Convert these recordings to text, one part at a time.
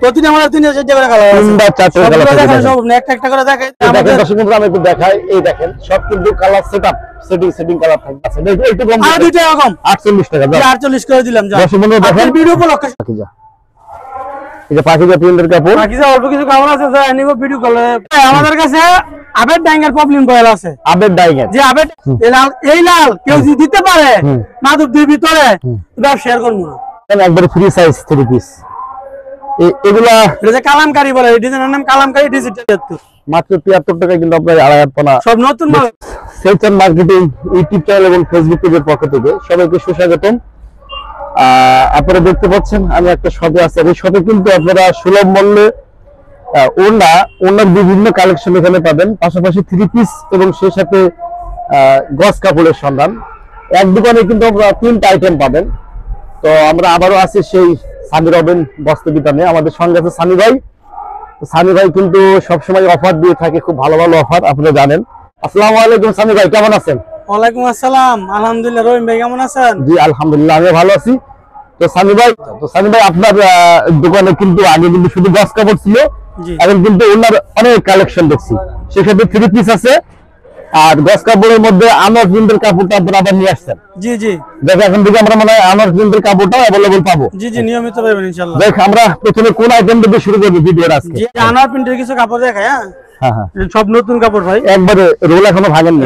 প্রতিটা আমাদের 3000 টাকা কালার আছে, 3-4 কালার দেখানো সম্ভব না, একটা একটা করে দেখাই। দেখেন দর্শক বন্ধুরা আমি একটু দেখাই, এই দেখেন সব কিন্তু কালার সেটআপ সেটিং কালার থাকবে আছে, একটু কম আর দুইটা কম 48 টাকা দাও, 48 করে দিলাম। যা দর্শক বন্ধুরা দেখেন ভিডিও উপলক্ষে পাকিজা, এই যে পাকিজা প্রিন্টের কাপড়, পাকিজা অল্প কিছু কাপড় আছে যা নিব ভিডিও কলে। আমাদের কাছে আবেদ ডাইঙ্গার প্রবলেম বয়েল আছে, আবেদ ডাইঙ্গার যে আবেদ এই লাল কেউ যদি দিতে পারে মাদুর দুই ভিতরে এটা শেয়ার করব না, একবারে ফ্রি সাইজ 3 পিস। এগুলা এটা যে কালামকারী বলে, এই ডিজাইনের নাম কালামকারী ডিজিটাল, মাত্র 73 টাকা, কিন্তু আপনার 2.5 সব নতুন মাল। Sales and marketing YouTube channel এবং ফেসবুক পেজের পক্ষ থেকে সবাইকে সুস্বাগতম। আপনারা দেখতে পাচ্ছেন আমি একটা শপে আছি, এই শপে কিন্তু আপনারা সুলভ মূল্যে ওনার বিভিন্ন কালেকশন এখানে পাবেন, পাশাপাশি 3 পিস এবং সেই সাথে গস কাপড়ের সন্ধান। এক দোকানে কিন্তু আপনারা 3টা আইটেম পাবেন। তো আমরা আবারও আছি সেই সানি রবিন বস্ত্র বিতানে, আমাদের সঙ্গে আছে সানি ভাই। সানি ভাই কিন্তু সবসময় অফার দিয়ে থাকে, খুব ভালো ভালো অফার, আপনারা জানেন। আসসালামু আলাইকুম সানি ভাই, কেমন আছেন? ওয়ালাইকুম আসসালাম, আলহামদুলিল্লাহ। রহিম ভাই কেমন আছেন? জি আলহামদুলিল্লাহ, আমি ভালো আছি। তো সানি ভাই আপনার দোকানে কিন্তু আগে কিন্তু শুধু গস কাপড় ছিল, এখন কিন্তু ওনার অনেক কালেকশন দেখছি, সেক্ষেত্রে 3 পিস আছে, আর গস কাপড়ের মধ্যে আনোয়ার প্রিন্টের কাপড়টা আপনারা আবার নিয়ে আসছেন। জি জি, দেখো এখন থেকে আমরা মনে হয় আনোয়ার প্রিন্টের কাপড়টা अवेलेबल পাবো। জি জি, নিয়মিত পাবেন ইনশাআল্লাহ। দেখ আমরা প্রথমে কোন আইটেম দিয়ে শুরু করব ভিডিওর আজকে? জি, আনোয়ার প্রিন্টের কিছু কাপড় দেখাই। হ্যাঁ হ্যাঁ, সব নতুন কাপড় ভাই, একবারে রোল এখনো ভাঙেনি।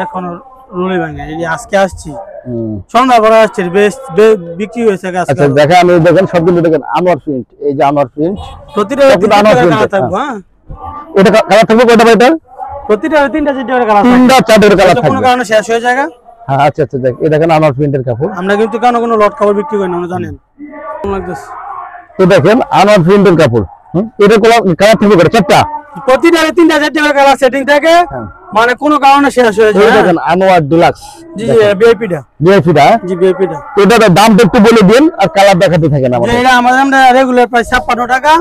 এখনো রোলই ভাঙে, এই আজকে আসছি, সন্ধ্যা পরে আসছে, বেশ বিক্রি হয়েছে আজকে। আচ্ছা দেখেন, আমি দেখেন সবগুলো দেখেন আনোয়ার প্রিন্ট, এই যে আনোয়ার প্রিন্ট, প্রতিটা আনোয়ার প্রিন্ট থাকবে। হ্যাঁ, এটা কালার থাকবে কয়টা ভাই? এটা প্রতিটা 3টা 4টা করে কালার, 3টা 4টা কালার থাকবে, কোনো কারণে শেষ হয়ে যায়। হ্যাঁ আচ্ছা আচ্ছা, দেখ এই দেখেন আনোয়ার প্রিন্টের কাপড়। আমরা কিন্তু কোনো লট কাপড় বিক্রি করি না, আমরা জানেন। কেমন লাগতেছে? তো দেখেন আনোয়ার প্রিন্টের কাপড়, এটা কালার থাকবে কয়টা? 4টা, প্রতিটা 3টা 4টা করে কালার সেটিং থাকে, মানে কোনো কারণে শেষ হয়ে যায়। দেখেন আনোয়ার ডিলাক্স, জি জি, ভিআইপিটা জি, ভিআইপিটা। এটার দামটা একটু বলে দিন, আর কালার দেখাতে থাকেন আমাদের। এটা আমরা রেগুলার প্রাইস 56 টাকা,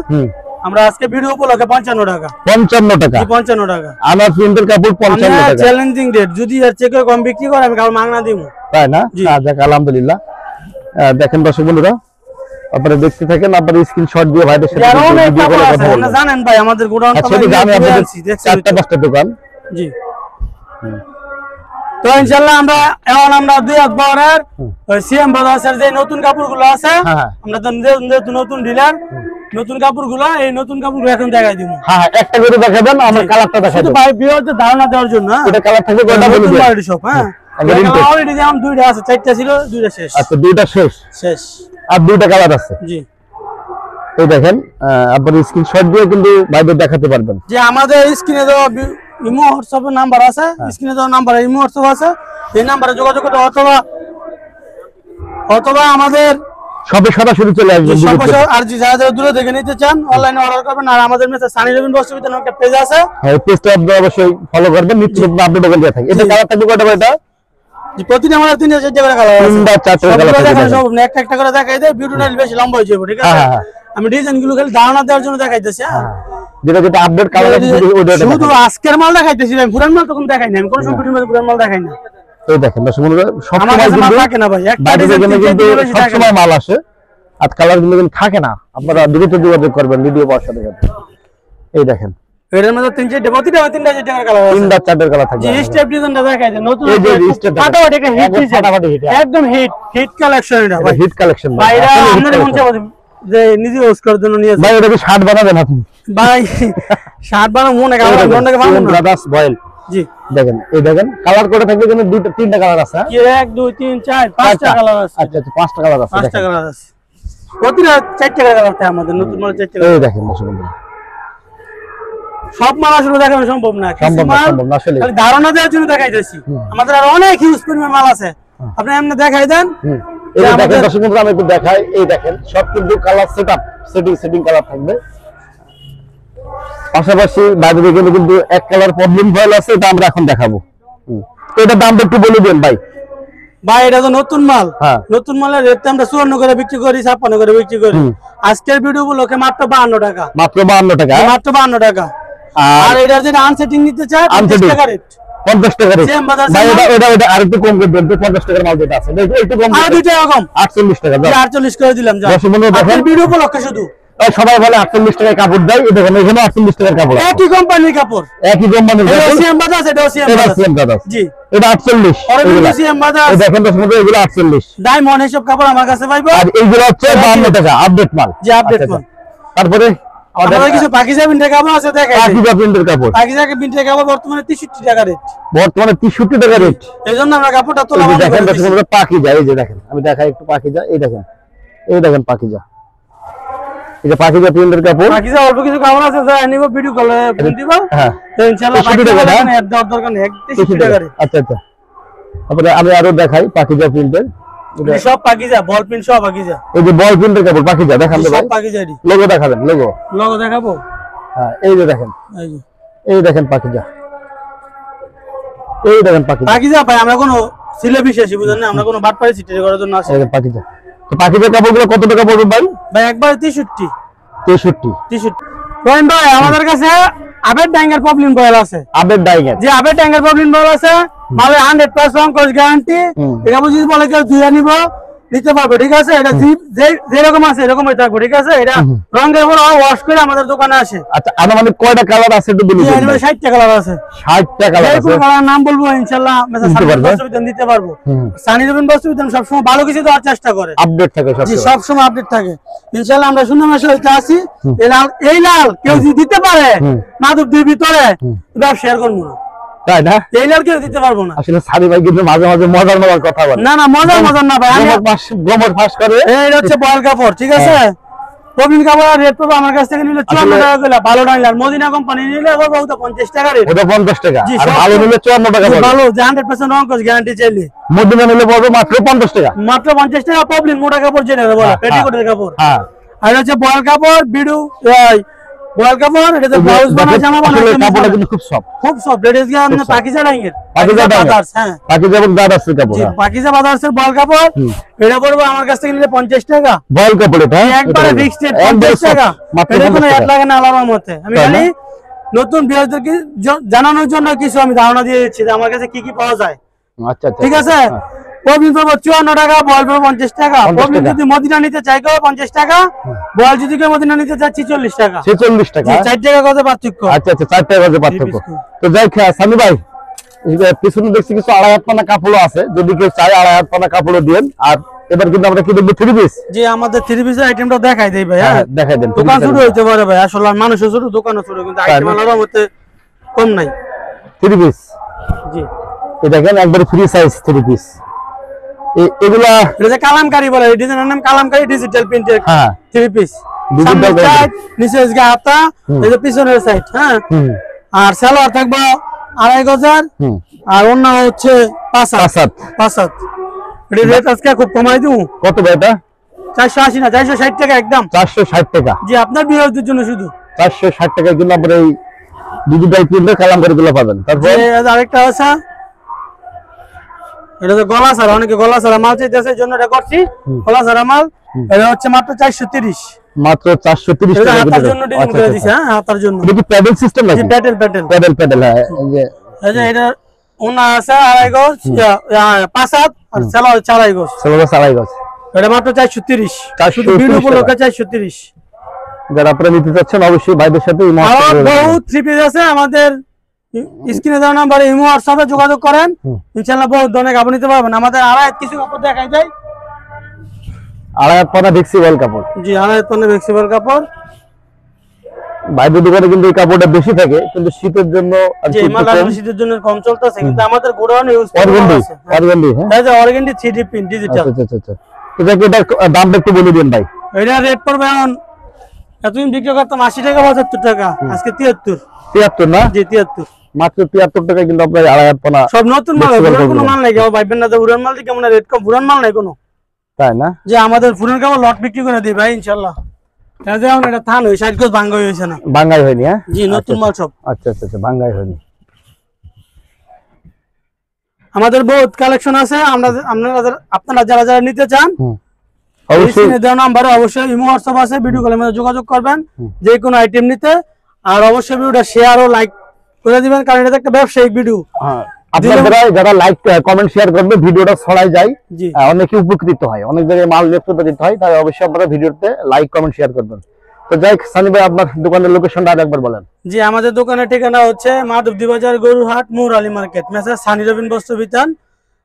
আমরা আজকে ভিডিও উপলক্ষে 55 টাকা। 55 টাকা, 55 টাকা আনোয়ার প্রিন্টের কাপড় 55 টাকা, চ্যালেঞ্জিং রেট। যদি এর চেয়ে কম বিক্রি করে আমি কাপড় মাগনা দিব, তাই না? যাক আলহামদুলিল্লাহ। দেখেন দর্শক বন্ধুরা, আপনারা দেখতে থাকেন, আপনারা স্ক্রিনশট দিয়ে ভাইদের সাথে ভিডিও করে কথা বলুন। জানেন ভাই আমাদের গোডাউন তো জানি আপনাদের 4টা-5টা দোকান। জি, তো ইনশাআল্লাহ আমরা এখন দুই হাত বহরের সিএম বাজারের যে নতুন কাপড়গুলো আছে, আমরা তো নতুন ডিলার, নতুন কাপড়গুলো, এই নতুন কাপড়গুলো এখন দেখাই দিব। হ্যাঁ, একটা করে দেখাবেন, আমরা কালারটা দেখাই দেব। ভাই ভিউয়ারদের ধারণা দেওয়ার জন্য। এটা কালার থাকবে কয়টা বলে দিন? সব হ্যাঁ, অলরেডি যেমন 2টা আছে, 4টা ছিল, 2টা শেষ। আচ্ছা, 2টা শেষ, আর 2টা কালার আছে। জি, এই দেখেন আপনারা স্ক্রিনশট দিয়ে কিন্তু ভাইদের দেখাতে পারবেন। যে আমাদের স্ক্রিনে দেওয়া ইমো হোয়াটসঅ্যাপের নাম্বার আছে, স্ক্রিনে দেওয়া নাম্বার ইমো হোয়াটসঅ্যাপ আছে, এই নাম্বারে যোগাযোগ করতে, অথবা আমাদের সবে সরাসরি চলে আসবেন। আর যারা দূরে দেখে নিতে চান অনলাইনে অর্ডার করবেন। আর আমাদের মেসে সানি রবিন বস্ত্র বিতান একটা পেজ আছে, হ্যাঁ পেজটা আপনারা অবশ্যই ফলো করবেন, নিত্য নতুন আপডেট ওখানে দেয়া থাকে। এটা কালার থাকবে কয়টা ভাই? এটা জি, প্রতিটা আমাদের 3টা 4টা করে কালার আছে, 3টা 4টা কালার আছে। সব একটা একটা করে দেখাই দেই, ভিডিও নাইলে বেশি লম্বা হয়ে যাবে, ঠিক আছে? আমি ডিজাইন গুলো খালি ধারণা দেওয়ার জন্য দেখাইতেছি। যেটা আপডেট কালার আছে শুধু আজকের মাল দেখাইতেছি, আমি পুরান মাল তখন দেখাই না, আমি কোন সময় পুরান মাল দেখাই না। এই দেখেন দর্শক বন্ধুরা, সব সময় কিন্তু থাকে না ভাই, একটা ডিজাইন কিন্তু সব সময় মাল আসে, আর কালার গুলো কিন্তু থাকে না। আপনারা দ্রুত যোগাযোগ করবেন ভিডিও পাওয়ার সাথে সাথে। এই দেখেন এর মধ্যে 3-4টা, প্রতিটা 3টা 4টা করে কালার আছে, 3টা 4টা কালার থাকবে। জি, স্টেপ ডিজাইনটা দেখাই দেন, নতুন এই যে স্টেপ ফাটাফাটি একটা হিট ডিজাইন, একদম হিট কালেকশন। এটা ভাই হিট কালেকশন ভাই, এটা আপনাদের মন চাইবে যে নিজে ইউজ করার জন্য নিয়ে ভাই। এটা কি শার্ট বানাবেন আপনি? ভাই শার্ট বানাবো মনে কালার মনটাকে বানাবো না। ব্রাদার্স বয়েল, জি দেখেন, এই দেখেন কালার করে থাকবে, কিন্তু 3টা কালার আছে। কি 1 2 3 4 5টা কালার আছে। আচ্ছা আচ্ছা, 5টা কালার আছে, 5টা কালার আছে, প্রতিটা 4টা কালার আছে আমাদের নতুন মাল 4টা। এই দেখেন দর্শক বন্ধুরা, সব মাল আসলে দেখানো সম্ভব না, সম্ভব না আসলে, খালি ধারণা দেওয়ার জন্য দেখাইতেছি। আমাদের আর অনেক হিউজ পরিমাণ মাল আছে, আপনি এমনি দেখাই দেন। এই দেখেন দর্শক বন্ধুরা, আমি একটু দেখাই। এই দেখেন সব কিন্তু কালার সেটআপ সেটিং কালার থাকবে, পাশাপাশি বাইরে কিন্তু এক কালার প্রবলেম ফয়েল আছে, এটা আমরা এখন দেখাবো। তো এটা দামটা একটু বলে দেন ভাই। ভাই এটা তো নতুন মাল, নতুন মালের রেট আমরা 54 করে বিক্রি করি, 56 করে বিক্রি করি। আজকের ভিডিও গুলোকে মাত্র 52 টাকা, মাত্র 52 টাকা, মাত্র 52 টাকা। আর এটা যেটা আনসেটিং নিতে চায় 50 টাকা রেট, 50 টাকা রেট। ভাই এটা আরেকটু কম করে দেন তো, 50 টাকার মাল যেটা আছে একটু কম, আর 2 টাকা কম, 48 টাকা দাও, 48 করে দিলাম। যা ভিডিও উপলক্ষে শুধু সবাই বলে 48 টাকায় কাপড় দেয়, এই দেখেন এখানে 48 টাকার কাপড় আছে। একই কোম্পানির কাপড়, একই কোম্পানির এটা কাপড়। সিএম বাজাজ, এটা সিএম এটা বাজাজ। সিএম দাদা। জি, এটা 48 অরিজিনাল সিএম বাজাজ। এই দেখেন দর্শক বন্ধু, এগুলো 48। ডায়মন্ড এসব কাপড় আমার কাছে পাইবো। আর এইগুলো হচ্ছে 52 টাকা আপডেট মাল। জি, আপডেট আচ্ছা, মাল। তারপরে আমাদের কিছু পাকিজা প্রিন্টের কাপড় আছে, দেখাই দেই। পাকিজা প্রিন্টের কাপড়, পাকিজা প্রিন্টের কাপড় বর্তমানে 63 টাকা রেট। বর্তমানে 63 টাকা রেট। এইজন্য আমরা কাপড়টা তোলা এই যে বন্ধ দেখেন করে দর্শক দিয়েছি। বন্ধু, পাকিজা, এই যে দেখেন আমি দেখাই একটু পাকিজা, এই দেখেন পাকিজা, এই যে পাকিজা প্রিন্টের কাপড়। পাকিজা অল্প কিছু কাপড় আছে, যা নিব ভিডিও কলে ফোন দিবা। হ্যাঁ, তো ইনশাআল্লাহ 63 টাকা না? এর দরকার নেই, 63 টাকা রেট। আচ্ছা আচ্ছা, তারপরে আমি আরো দেখাই পাকিজা প্রিন্টের। এই সব পাকিজা, বল প্রিন্ট সব পাকিজা। এই যে বল প্রিন্টের কাপড় পাকিজা, দেখান তো ভাই, সব পাকিজারি। লোগো দেখাবেন, লোগো। লোগো দেখাবো। হ্যাঁ, এই যে দেখেন, এই যে এই দেখেন পাকিজা, এই দেখেন পাকিজা, পাকিজা ভাই, আমরা কোনো সিলে বিশেষই বুঝেন না, আমরা কোনো বাটপাড়ি সিটি করার জন্য আসি। এই দেখেন পাকিজা। তো পাকিজার কাপড়গুলো কত টাকা পড়বে ভাই? ভাই একবার 63। 63। রহিম ভাই, আমাদের কাছে আবের ডাঙ্গের প্রবলেম বয়েল আছে। আবের ডাইগের, যে আবের ডাঙ্গের প্রবলেম বয়েল আছে, মানে 100% কোর্স গ্যারান্টি। এটা বুঝি বলে কেউ ধুয়ে নিব, নিতে পারবে, ঠিক আছে? এটা যেরকম আছে এরকমই থাকবে, ঠিক আছে? এটা রঙের পর ওয়াশ করে আমাদের দোকানে আসে। আচ্ছা, আনুমানিক কয়টা কালার আছে একটু বলে দিন। 60 টা কালার আছে। 60 টা কালার যে আছে। কোনো কালার নাম বলবো ইনশাআল্লাহ মেসেজ দিতে পারবে? দিতে পারবো। হুম। সানি দেবেন বস্তুবিধান সবসময় ভালো কিছু দেওয়ার চেষ্টা করে। আপডেট থাকে জি, সব। সবসময় আপডেট থাকে। ইনশাআল্লাহ আমরা সুন্দর মাসে হইতে আসি। এই লাল কেউ যদি দিতে পারে মাদুর দুই ভিতরে, ব্যবসা করবো না। তাই না? এই লাল কেউ দিতে পারবো না। আসলে সারি ভাই কিন্তু মাঝে মাঝে মজার কথা বলে। না না, মজার না ভাই। গোমর ফাঁস করে। এটা হচ্ছে বয়েল কাপড়, ঠিক আছে? প্রবীণ কাপড় রেট পাবো আমার কাছ থেকে নিলে 54 টাকা করে, ভালো না। মদিনা কোম্পানি নিলে পাবো 50 টাকা রেট। এটা 50 টাকা। জি, আর সব- ভালো নিলে 54 টাকা পড়বে। ভালো যে 100% রং কোর্স গ্যারান্টি চাইলে মদিনা নিলে পড়বে মাত্র 50 টাকা। মাত্র 50 টাকা। প্রবলেম মোটা কাপড় যেটা বলে, হ্যাঁ, পেটিকোটের কাপড়। হ্যাঁ, আর হচ্ছে বয়েল কাপড়, বিডু বয়েল কাপড়, এটা ব্লাউজ বানায়, জামা আসলে বানায়, কাপড়টা কিন্তু খুব সফট। খুব সফট। লেডিস গিয়ে আপনি পাকিজা ডাঙ্গের, পাকিজা ডাঙ্গের। বাজার, হ্যাঁ পাকিজা এবং দাদাসের কাপড়। জি, হ্যাঁ। পাকিজা বাজারের বয়েল কাপড়। এটা পড়বে আমার কাছ থেকে নিলে 50 টাকা। বয়েল কাপড় এটা, হ্যাঁ? একবারে এটা ফিক্সড রেট একবারে 50 টাকা। soft, মাত্র এটা কোনো 50 অ্যাড টাকা। লাগে না আলাদার মতে। আমি তাই না? জানি নতুন বিয়ারদেরকে জানানোর জন্য কিছু আমি ধারণা দিয়ে দিচ্ছি যে আমার কাছে কি কি পাওয়া যায়, আচ্ছা আচ্ছা, ঠিক আছে? হ্যাঁ। প্রবলেম পাবো 54 টাকা, বয়েল পাবো 50 টাকা। 50 প্রবলেম টাকা। যদি মদিনা নিতে চাই কেউ 50 টাকা, বয়েল যদি কেউ মদিনা নিতে চাই 46 টাকা। 46 টাকা। জি, 4 টাকা কত পার্থক্য। আচ্ছা আচ্ছা, 4 টাকা করে পার্থক্য। piece তো যাই সানি ভাই, এই যে পিছনে দেখছি কিছু আড়াই হাত পানা কাপড় আছে, যদি কেউ চায় আড়াই হাত পানা কাপড় দিন। আর এবার কিন্তু আমরা কি দেখবো 3 পিস। জি, আমাদের 3 পিসের আইটেমটা দেখাই দেই ভাই। হ্যাঁ, হ্যাঁ, দেখাই দেন। দোকান ছোট হইতে পারে ভাই, আসলে মানুষও ছোট, দোকানও ছোট, কিন্তু আইটেম আলাদা মতে কম নাই। 3 পিস, জি, এই দেখেন একবারে ফ্রি সাইজ 3 পিস। এগুলা এটা যে কালামকারী বলে, এই ডিজাইনের নাম কালামকারী ডিজিটাল প্রিন্টের হ্যাঁ 3 পিস। Digital সামনের print। সাইড, নিচের দিকে হাতা, এই যে পিছনের সাইড, হ্যাঁ। হুম আর সালোয়ার থাকবে 2.5 গজার, হুম আর অন্য হচ্ছে 5 হাত। 5 হাত। এটা রেট আজকে খুব কমাই দিও। কত ভাই এটা? 480 না, 460 টাকা একদম। 460 টাকা। জি, আপনার বিয়ের জন্য শুধু। 460 টাকা কিন্তু আমরা এই ডিজিটাল প্রিন্টের কালামকারী গুলো পাবেন। তারপর আরেকটা আছে, এটা তো গলা ছাড়া, অনেকে গলা ছাড়া মাল চাইতেছে, এই জন্য এটা করছি গলা ছাড়া মাল। এটা হচ্ছে মাত্র 430। মাত্র 430 এটা টাকা হাতার করে। জন্য ডিজাইন করে দিছি, হ্যাঁ, হাতার জন্য। এটা কি প্যাডেল সিস্টেম নাকি? জি, প্যাটেল। প্যাডেল, হ্যাঁ। এই যে এই যে এটা ওনা আছে 2.5 গজ, 5 হাত, আর সালোয়ার 4.5 গজ। সেগুলো সারাই গেছে। এটা মাত্র 430। 430 শুধু ভিডিও উপলক্ষে 430। যারা আপনারা নিতে চাচ্ছেন অবশ্যই ভাইদের সাথে ইমো আর হোয়াটসঅ্যাপে বহুত 3 পিস আছে আমাদের স্ক্রিনে দেওয়া নাম্বারে ইমো হোয়াটসঅ্যাপে যোগাযোগ করেন, ইনশাআল্লাহ বহুত ধরনের কাপড় নিতে পারবেন। আমাদের আড়াই কিছু কাপড় দেখাই যায়। আড়াই হাত পানা দেখছি বল কাপড়। জি, আড়াই টনের ফ্লেক্সিবল কাপড়। বাইরের দোকানে কিন্তু এই কাপড়টা বেশি থাকে, কিন্তু শীতের জন্য আর যে কি একটু মাল কম। শীতের জন্য কম চলতেছে, কিন্তু আমাদের গোডাউনে ইউজ অর্গানডি, আছে। অর্গানডি, হ্যাঁ। এই যে অর্গানডি 3D প্রিন্ট ডিজিটাল। আচ্ছা। এটা কি এটার দামটা একটু বলে দিন ভাই। এটা রেট পড়বে এখন, এতদিন বিক্রি করতাম 80 টাকা 75 টাকা, আজকে 73। 73 না? জি, 73। মাত্র 73 টাকা কিন্তু আপনার আড়াই হাত পানা। সব নতুন মাল, flexible পুরান কোনো কাপড়। মাল নাই। কেউ ভাইবেন না যে পুরান মাল দিয়ে কেমন রেট কম, পুরান মাল নাই কোনো। তাই না? যে আমাদের পুরান কাপড় লট বিক্রি করে দিই ভাই ইনশাআল্লাহ। এই যে এখন এটা থান হই 60 গজ ভাঙ্গা হইছে না। বাঙ্গাই হয়নি, হ্যাঁ? জি, নতুন মাল সব। আচ্ছা, বাঙ্গাই হয়নি। আমাদের বহুত কালেকশন আছে। আপনারা যারা নিতে চান অবশ্যই স্ক্রিনে দেওয়া নাম্বারে অবশ্যই ইমো হোয়াটসঅ্যাপ আছে, ভিডিও কলের মধ্যে যোগাযোগ করবেন যে কোনো আইটেম নিতে। আর অবশ্যই ভিডিওটা শেয়ার ও লাইক করে দিবেন, কারণ এটা একটা ব্যবসায়িক ভিডিও। আপনারা যারা লাইক কমেন্ট শেয়ার করবে, ভিডিওটা ছড়াই যায়, জি, অনেকে উপকৃত হয়, অনেক জায়গায় মাল বিক্রি দিতে হয়, তাই অবশ্যই আপনারা ভিডিওতে লাইক কমেন্ট শেয়ার করবেন। তো তো যাই হোক, সানি ভাই আপনার দোকানের লোকেশনটা আরেকবার বলেন। জি, আমাদের দোকানের ঠিকানা হচ্ছে মাধবদী বাজার গরুহাট মৌরালী মার্কেট, মেসার সানি রবিন বস্ত্র বিতান।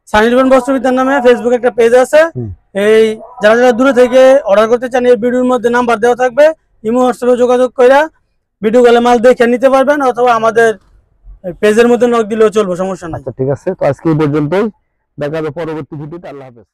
সানি রবিন বস্ত্র বিতান নামে ফেসবুকে একটা পেজ আছে। এই যারা যারা দূরে থেকে অর্ডার করতে চান, এই ভিডিওর মধ্যে নাম্বার দেওয়া থাকবে, ইমো হোয়াটসঅ্যাপে যোগাযোগ করে ভিডিও কলে মাল দেখে নিতে পারবেন, অথবা আমাদের পেজের মধ্যে নক দিলেও চলবে, সমস্যা নাই। আচ্ছা ঠিক আছে, তো আজকে এই পর্যন্তই, দেখা হবে পরবর্তী ভিডিওতে। আল্লাহ হাফেজ।